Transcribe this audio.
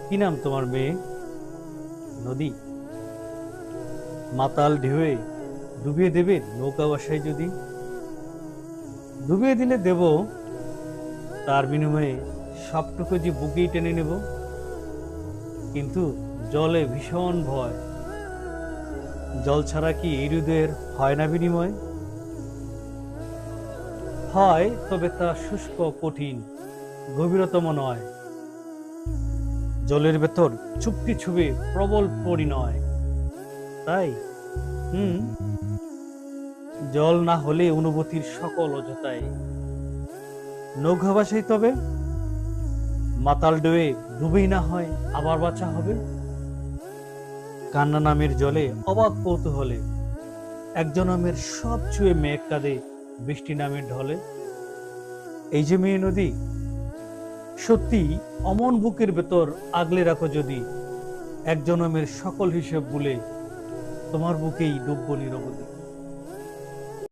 কি নাম তোমার মেয়ে? নদী? মাতাল ঢেউয়ে ডুবিয়ে দেবে নৌকা বাসায় যদি? ডুবিয়ে দিলে দেব, তার বিনিময়ে সবটুকু যে বুকেই টেনে নেব। কিন্তু জলে ভীষণ ভয়। জল ছাড়া কি এই হৃদয়ের হয় না বিনিময়? হয়, তবে তা শুষ্ক, কঠিন, গভীরতম নয়। জলের ভেতর চুপটি ছুবে প্রবল পরিণয়। তাই হুম জল না হলে অনুভূতির সকল অযথায়। নৌকা ভাসাই তবে, মাতাল ডুবে ডুবেই না হয় আবার বাঁচা হবে। কান্না নামের জলে অবাক কৌতূহলে, এক জনমের সব ছুঁয়ে মেঘ কাঁদে বৃষ্টি নামের ঢলে। এই যে মেয়ে নদী, সত্যি অমন বুকের ভেতর আগলে রাখো যদি, এক জনমের সকল হিসেব ভুলে তোমার বুকেই ডুববো নিরবধি।